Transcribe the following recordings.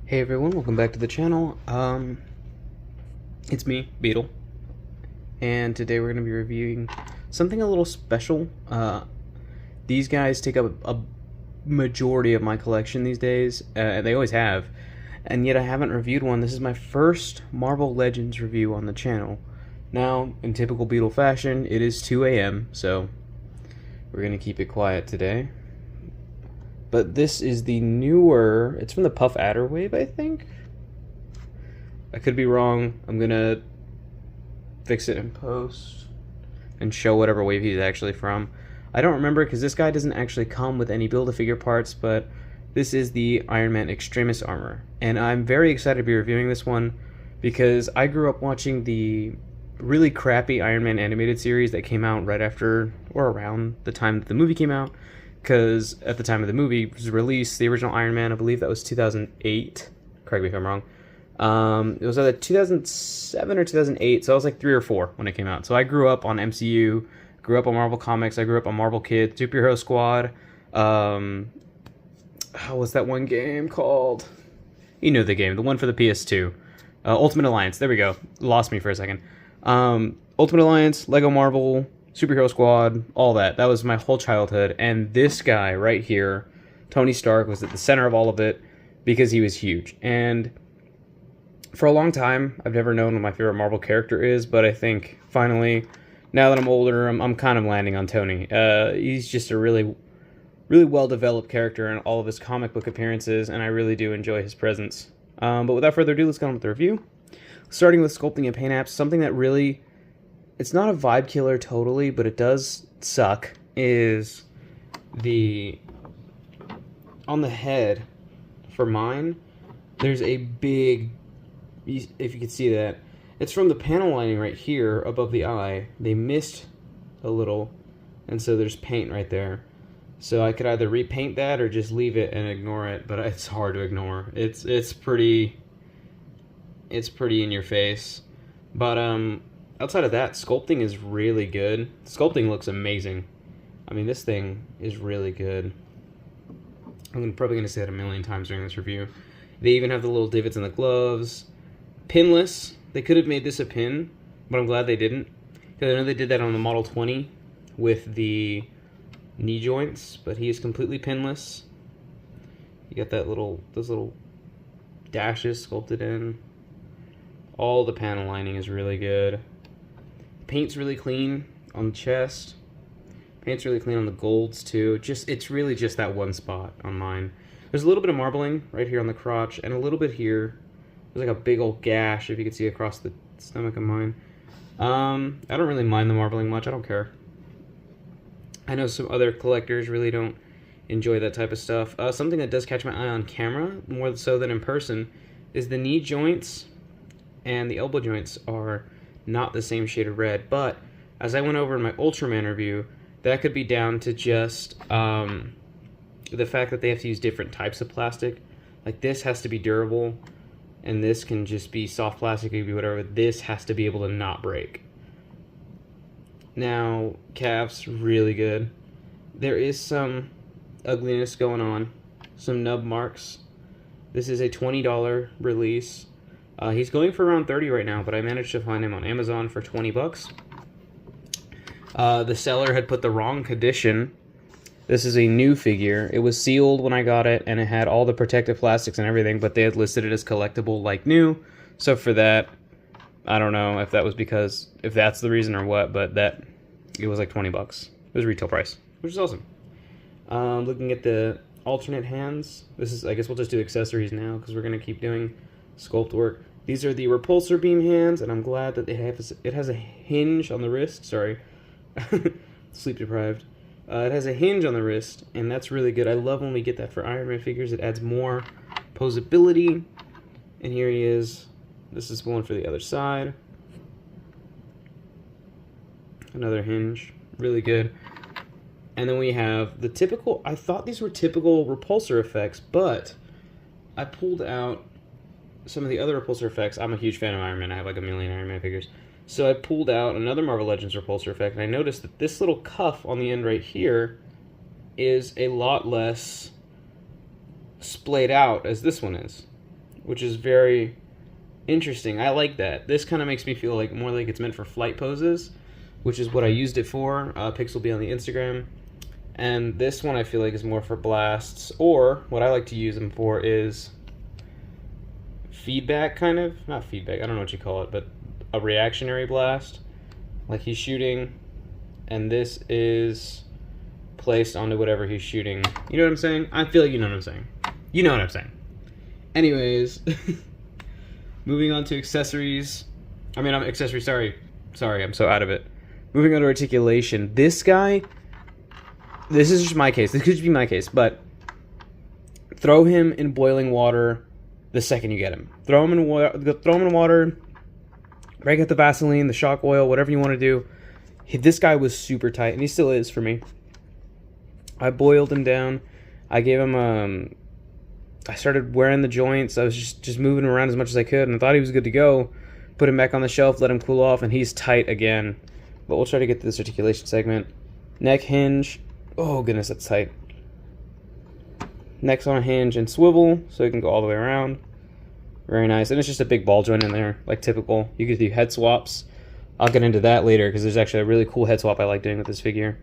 Hey everyone, welcome back to the channel. It's me, Beetle, and today we're going to be reviewing something a little special. These guys take up a majority of my collection these days, and they always have, and yet I haven't reviewed one. This is my first Marvel Legends review on the channel. Now, in typical Beetle fashion, it is 2 a.m., so we're going to keep it quiet today. But this is the newer, it's from the Puff Adder wave, I think? I could be wrong. I'm gonna fix it in post and show whatever wave he's actually from. I don't remember because this guy doesn't actually come with any Build-A-Figure parts, but this is the Iron Man Extremis armor. And I'm very excited to be reviewing this one because I grew up watching the really crappy Iron Man animated series that came out right after or around the time that the movie came out. Because at the time of the movie was released, the original Iron Man, I believe that was 2008. Correct me if I'm wrong. It was either 2007 or 2008, so I was like 3 or 4 when it came out. So I grew up on MCU, grew up on Marvel Comics, I grew up on Marvel Kids, Superhero Squad. What's that one game called? You know the game, the one for the PS2. Ultimate Alliance, there we go. Lost me for a second. Ultimate Alliance, Lego Marvel, Superhero Squad, all that. That was my whole childhood. And this guy right here, Tony Stark, was at the center of all of it because he was huge. And for a long time, I've never known what my favorite Marvel character is, but I think finally, now that I'm older, I'm kind of landing on Tony. He's just a really well-developed character in all of his comic book appearances, and I really do enjoy his presence. But without further ado, let's get on with the review. Starting with sculpting and paint apps, something that really... it's not a vibe killer totally, but it does suck, is the... on the head, for mine, there's a big... if you can see that, it's from the panel lining right here above the eye. They missed a little, and so there's paint right there. So I could either repaint that or just leave it and ignore it, but it's hard to ignore. It's pretty in your face. But outside of that, sculpting is really good. Sculpting looks amazing. I mean, this thing is really good. I'm probably going to say that a million times during this review. They even have the little divots in the gloves. Pinless. They could have made this a pin, but I'm glad they didn't. Because I know they did that on the Model 20 with the knee joints, but he is completely pinless. You got that those little dashes sculpted in. All the panel lining is really good. Paint's really clean on the chest. Paint's really clean on the golds too. It's really just that one spot on mine. There's a little bit of marbling right here on the crotch and a little bit here. There's like a big old gash, if you can see across the stomach of mine. I don't really mind the marbling much. I don't care. I know some other collectors really don't enjoy that type of stuff. Something that does catch my eye on camera, more so than in person, is the knee joints and the elbow joints are not the same shade of red, but as I went over in my Ultraman review, that could be down to just the fact that they have to use different types of plastic. Like this has to be durable, and this can just be soft plastic, it could be whatever. This has to be able to not break. Now, calves, really good. There is some ugliness going on, some nub marks. This is a $20 release. He's going for around 30 right now, but I managed to find him on Amazon for 20 bucks. The seller had put the wrong condition. This is a new figure. It was sealed when I got it, and it had all the protective plastics and everything, but they had listed it as collectible like new. So for that, I don't know if that was because, if that's the reason or what, but it was like 20 bucks. It was retail price, which is awesome. Looking at the alternate hands, I guess we'll just do accessories now, because we're going to keep doing sculpt work. These are the repulsor beam hands, and I'm glad that it has a hinge on the wrist. Sorry, sleep deprived. It has a hinge on the wrist, and that's really good. I love when we get that for Iron Man figures. It adds more posability. And here he is. This is one for the other side. Another hinge, really good. And then we have the typical, I thought these were typical repulsor effects, but I pulled out some of the other repulsor effects. I'm a huge fan of Iron Man. I have like a million Iron Man figures. So I pulled out another Marvel Legends repulsor effect, and I noticed that this little cuff on the end right here is a lot less splayed out as this one is. which is very interesting. I like that. This kind of makes me feel like more like it's meant for flight poses, which is what I used it for. Pics will be on the Instagram. And this one I feel like is more for blasts, or what I like to use them for is feedback, kind of. Not feedback, I don't know what you call it, but a reactionary blast. Like he's shooting, and this is placed onto whatever he's shooting. You know what I'm saying? I feel like you know what I'm saying. You know what I'm saying. Anyways, moving on to accessories. I'm sorry, I'm so out of it. Moving on to articulation. This guy, this is just my case. This could just be my case, but throw him in boiling water the second you get him. Throw him in water, break out the Vaseline, the shock oil, whatever you want to do. This guy was super tight, and he still is for me. I boiled him down. I gave him I started wearing the joints. I was just moving him around as much as I could, and I thought he was good to go. Put him back on the shelf, let him cool off, and he's tight again. But we'll try to get to this articulation segment. Neck hinge. Oh, goodness, that's tight. Neck's on a hinge and swivel, so it can go all the way around. Very nice. And it's just a big ball joint in there, like typical. You could do head swaps. I'll get into that later, because there's actually a really cool head swap I like doing with this figure.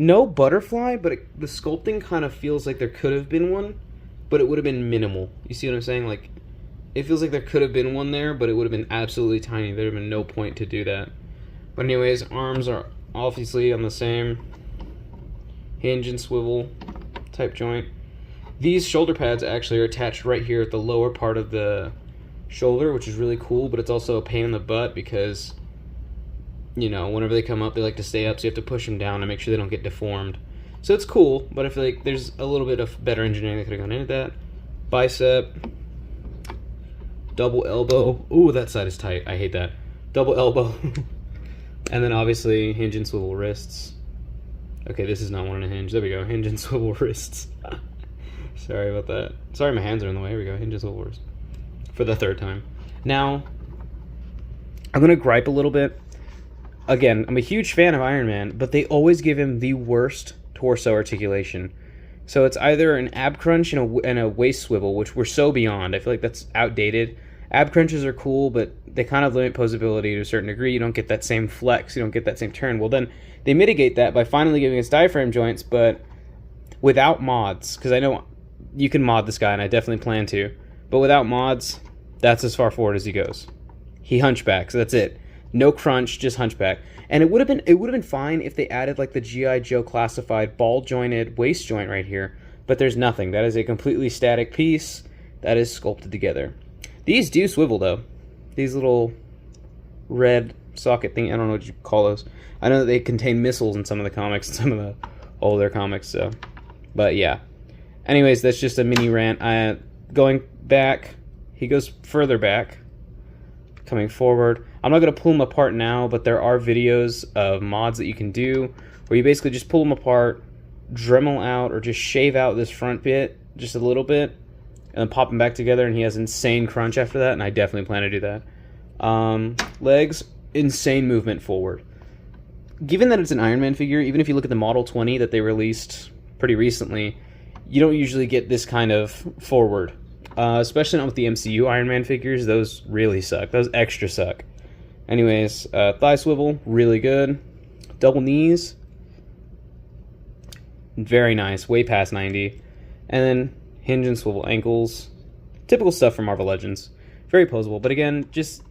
No butterfly, but the sculpting kind of feels like there could have been one, but it would have been minimal. You see what I'm saying? Like, it feels like there could have been one there, but it would have been absolutely tiny. There would have been no point to do that. But anyways, arms are obviously on the same hinge and swivel type joint. These shoulder pads actually are attached right here at the lower part of the shoulder, which is really cool, but it's also a pain in the butt because, you know, whenever they come up, they like to stay up, so you have to push them down to make sure they don't get deformed. So it's cool, but I feel like there's a little bit of better engineering that could have gone into that. Bicep, double elbow. Ooh, that side is tight. I hate that. Double elbow. And then obviously hinge and swivel wrists. Okay, this is not one on a hinge. There we go. Hinge and swivel wrists. Sorry about that. Sorry, my hands are in the way. Here we go. Hinge and swivel wrists. For the third time. Now, I'm going to gripe a little bit. Again, I'm a huge fan of Iron Man, but they always give him the worst torso articulation. So it's either an ab crunch and a waist swivel, which we're so beyond. I feel like that's outdated. Ab crunches are cool, but they kind of limit posability to a certain degree. You don't get that same flex. You don't get that same turn. Well, then they mitigate that by finally giving us diaphragm joints, but without mods. Because I know you can mod this guy, and I definitely plan to. But without mods, that's as far forward as he goes. He hunchbacks. That's it. No crunch, just hunchback. And it would have been fine if they added like the G.I. Joe classified ball jointed waist joint right here. But there's nothing. That is a completely static piece that is sculpted together. These do swivel though. These little red socket thing, I don't know what you call those. I know that they contain missiles in some of the comics and some of the older comics, so. But yeah. Anyways, that's just a mini rant. Going back, he goes further back. Coming forward. I'm not going to pull them apart now, but there are videos of mods that you can do where you basically just pull them apart, Dremel out, or just shave out this front bit just a little bit, and then pop them back together, and he has insane crunch after that, and I definitely plan to do that. Legs, insane movement forward. Given that it's an Iron Man figure, even if you look at the Model 20 that they released pretty recently, you don't usually get this kind of forward. Especially not with the MCU Iron Man figures. Those really suck. Those extra suck. Anyways, thigh swivel, really good. Double knees, very nice, way past 90. And then hinge and swivel ankles. Typical stuff from Marvel Legends. Very posable. But again, just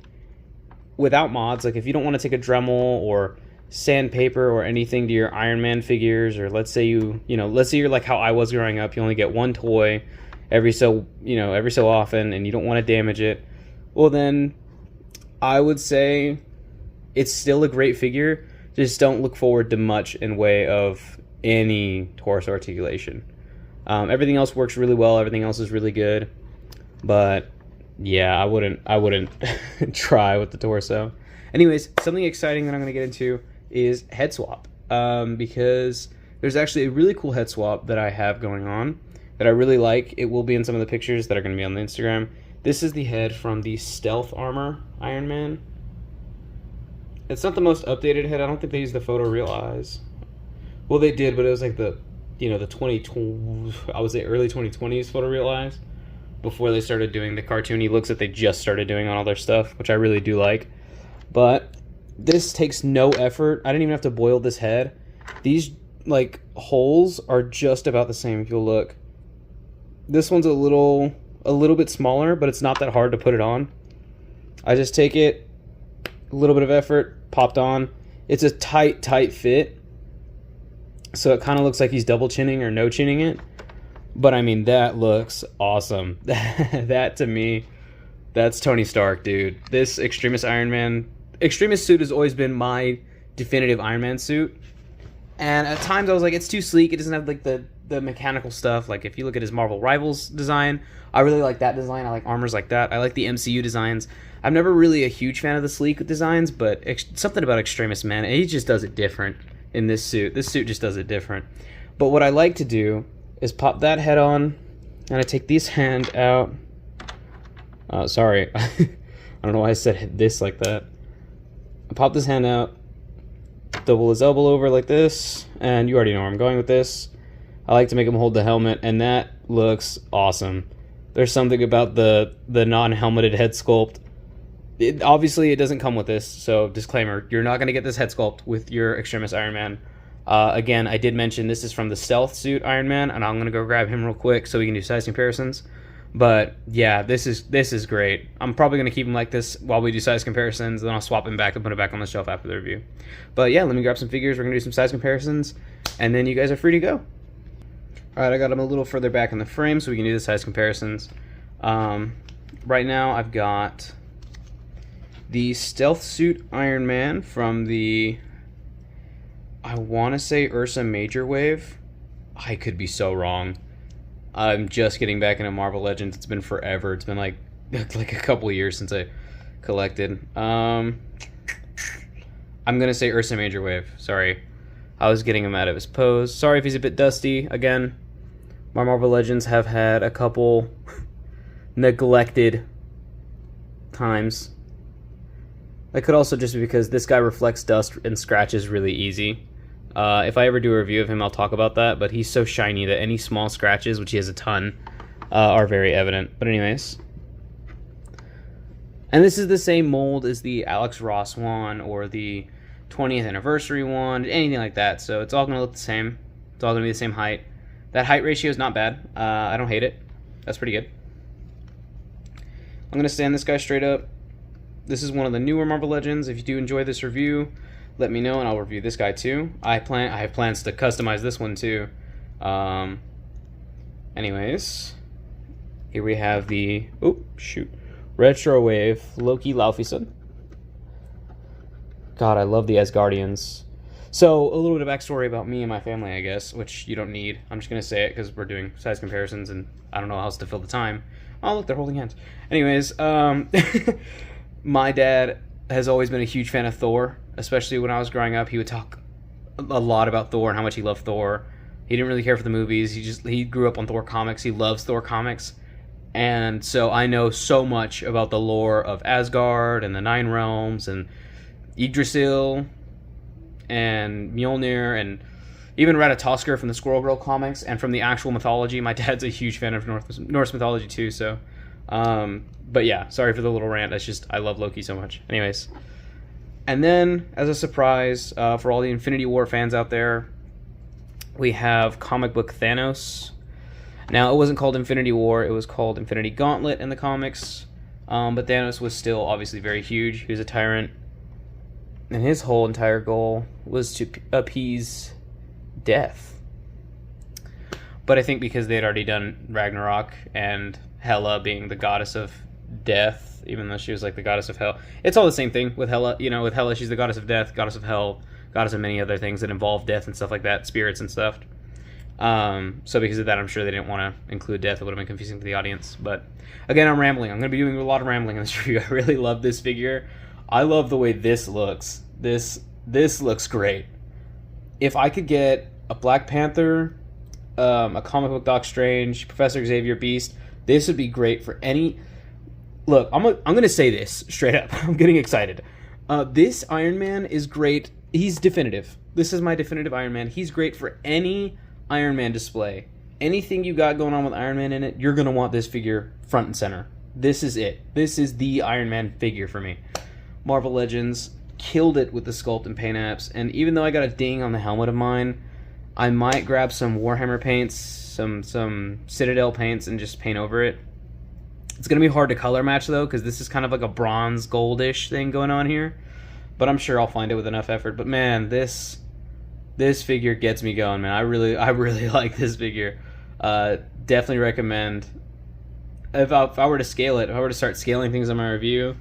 without mods, like if you don't want to take a Dremel or sandpaper or anything to your Iron Man figures, or let's say let's say you're like how I was growing up, you only get one toy every so often, and you don't want to damage it, well then I would say it's still a great figure. Just don't look forward to much in way of any torso articulation. Everything else works really well. Everything else is really good, but yeah, I wouldn't try with the torso. Anyways, something exciting that I'm going to get into is head swap, because there's actually a really cool head swap that I have going on that I really like. It will be in some of the pictures that are going to be on the Instagram. This is the head from the Stealth Armor Iron Man. It's not the most updated head. I don't think they used the photoreal. Well, they did, but it was like the 20, I would say early 2020s photoreal. before they started doing the cartoony looks that they just started doing on all their stuff, which I really do like. But this takes no effort. I didn't even have to boil this head. These like holes are just about the same if you'll look. This one's a little bit smaller, but it's not that hard to put it on. I just take it, a little bit of effort, popped on. It's a tight fit. So it kind of looks like he's double chinning or no chinning it. But I mean, that looks awesome. That to me, that's Tony Stark, dude. This Extremis Iron Man, Extremis suit has always been my definitive Iron Man suit. And at times I was like, it's too sleek. It doesn't have like the mechanical stuff. Like if you look at his Marvel Rivals design, I really like that design. I like armors like that. I like the MCU designs. I'm never really a huge fan of the sleek designs, but something about Extremis, man, he just does it different in this suit. This suit just does it different. But what I like to do is pop that head on, and I take this hand out. Sorry, I don't know why I said this like that. I pop this hand out, double his elbow over like this, and you already know where I'm going with this. I like to make him hold the helmet, and that looks awesome. There's something about the non-helmeted head sculpt. Obviously, it doesn't come with this, so disclaimer, you're not going to get this head sculpt with your Extremis Iron Man. Again, I did mention this is from the Stealth Suit Iron Man, and I'm going to go grab him real quick so we can do size comparisons. But yeah, this is great. I'm probably going to keep him like this while we do size comparisons, then I'll swap him back and put it back on the shelf after the review. But yeah, let me grab some figures, we're going to do some size comparisons, and then you guys are free to go. Alright, I got him a little further back in the frame so we can do the size comparisons. Right now I've got the Stealth Suit Iron Man from the, I want to say Ursa Major Wave. I could be so wrong. I'm just getting back into Marvel Legends. It's been forever. It's been like a couple of years since I collected. I'm gonna say Ursa Major Wave. Sorry, I was getting him out of his pose. Sorry if he's a bit dusty. Again, my Marvel Legends have had a couple neglected times. That could also just be because this guy reflects dust and scratches really easy. If I ever do a review of him, I'll talk about that, but he's so shiny that any small scratches, which he has a ton, are very evident. But anyways. And this is the same mold as the Alex Ross one, or the 20th anniversary one, anything like that. So it's all going to look the same. It's all going to be the same height. That height ratio is not bad. I don't hate it. That's pretty good. I'm going to stand this guy straight up. This is one of the newer Marvel Legends. If you do enjoy this review, let me know and I'll review this guy too. I have plans to customize this one too. Anyways, here we have the Retro Wave Loki Laufeyson. God, I love the Asgardians. So a little bit of backstory about me and my family, I guess, which you don't need. I'm just gonna say it because we're doing size comparisons and I don't know how else to fill the time. Oh look, they're holding hands. Anyways, my dad has always been a huge fan of Thor, especially when I was growing up. He would talk a lot about Thor and how much he loved Thor. He didn't really care for the movies. He grew up on Thor comics. He loves Thor comics. And so I know so much about the lore of Asgard and the Nine Realms and Yggdrasil and Mjolnir and even Ratatoskr from the Squirrel Girl comics and from the actual mythology. My dad's a huge fan of Norse mythology too, so but yeah, sorry for the little rant. That's just, I love Loki so much. Anyways. And then, as a surprise, for all the Infinity War fans out there, we have comic book Thanos. Now, it wasn't called Infinity War, it was called Infinity Gauntlet in the comics. But Thanos was still obviously very huge. He was a tyrant. And his whole entire goal was to appease death. But I think because they had already done Ragnarok and Hela being the goddess of death, even though she was like the goddess of hell, it's all the same thing with Hela. You know, with Hela, she's the goddess of death, goddess of hell, goddess of many other things that involve death and stuff like that, spirits and stuff. So because of that, I'm sure they didn't want to include death. It would have been confusing to the audience. But again, I'm rambling. I'm going to be doing a lot of rambling in this review. I really love this figure. I love the way this looks. This looks great. If I could get a Black Panther, a comic book Doc Strange, Professor Xavier, Beast, this would be great for any... Look, I'm going to say this straight up. I'm getting excited. This Iron Man is great. He's definitive. This is my definitive Iron Man. He's great for any Iron Man display. anything you got going on with Iron Man in it, you're going to want this figure front and center. This is it. This is the Iron Man figure for me. Marvel Legends killed it with the sculpt and paint apps, and even though I got a ding on the helmet of mine, I might grab some Warhammer paints, some Citadel paints, and just paint over it. It's going to be hard to color match, though, because this is kind of like a bronze goldish thing going on here, but I'm sure I'll find it with enough effort. But man, this figure gets me going, man. I really like this figure. Definitely recommend. If I were to scale it, if I were to start scaling things on my review,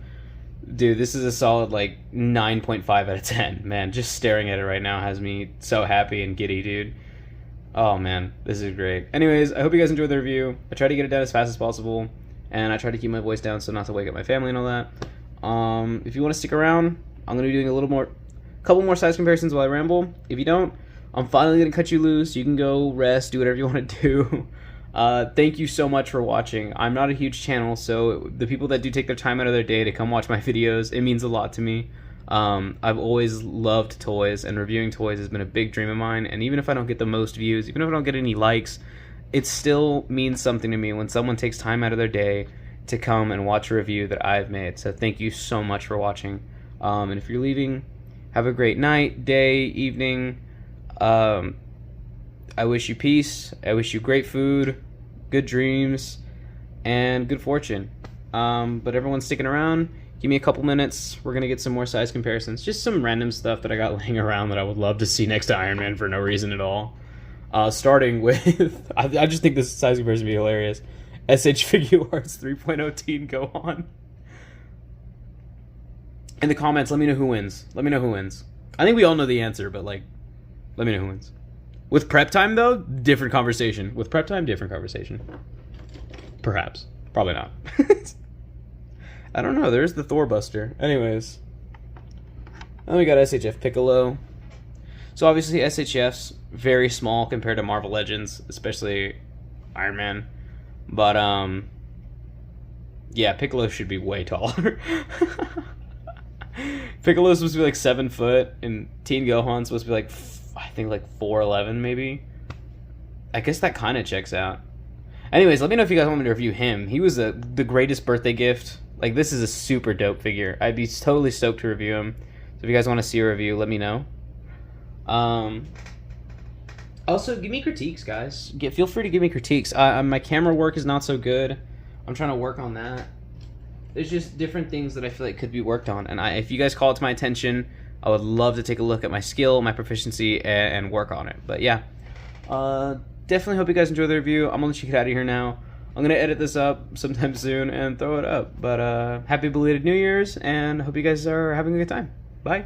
dude, this is a solid like 9.5 out of 10. Man, just staring at it right now has me so happy and giddy, dude. Oh man, this is great. Anyways, I hope you guys enjoyed the review. I tried to get it done as fast as possible, and I tried to keep my voice down so not to wake up my family and all that. If you want to stick around, I'm gonna be doing a couple more size comparisons while I ramble. If you don't, I'm finally gonna cut you loose. You can go rest, do whatever you want to do. Thank you so much for watching. I'm not a huge channel, so the people that do take their time out of their day to come watch my videos, it means a lot to me. I've always loved toys, and reviewing toys has been a big dream of mine, and even if I don't get the most views, even if I don't get any likes, it still means something to me when someone takes time out of their day to come and watch a review that I've made. So thank you so much for watching. And if you're leaving, have a great night, day, evening. I wish you peace. I wish you great food, good dreams, and good fortune. But everyone's sticking around. Give me a couple minutes. We're going to get some more size comparisons. Just some random stuff that I got laying around that I would love to see next to Iron Man for no reason at all. Starting with, I just think this size comparison would be hilarious. SH Figure Arts 3.0 Teen Go On. In the comments, let me know who wins. Let me know who wins. I think we all know the answer, but like, let me know who wins. With prep time, though, different conversation. With prep time, different conversation. Perhaps. Probably not. I don't know. There's the Thor Buster. Anyways. Then we got SHF Piccolo. So obviously SHF's very small compared to Marvel Legends, especially Iron Man. But, yeah, Piccolo should be way taller. Piccolo's supposed to be like 7 foot, and Teen Gohan's supposed to be like, I think like 4'11" maybe. I guess that kind of checks out. Anyways, let me know if you guys want me to review him. He was the greatest birthday gift. Like, this is a super dope figure. I'd be totally stoked to review him. So if you guys want to see a review, let me know. Also, give me critiques, guys. Feel free to give me critiques. My camera work is not so good. I'm trying to work on that. There's just different things that I feel like could be worked on. And if you guys call it to my attention, I would love to take a look at my skill, my proficiency, and work on it. But yeah, definitely hope you guys enjoy the review. I'm gonna let you get out of here now. I'm gonna edit this up sometime soon and throw it up. But happy belated New Year's, and hope you guys are having a good time. Bye.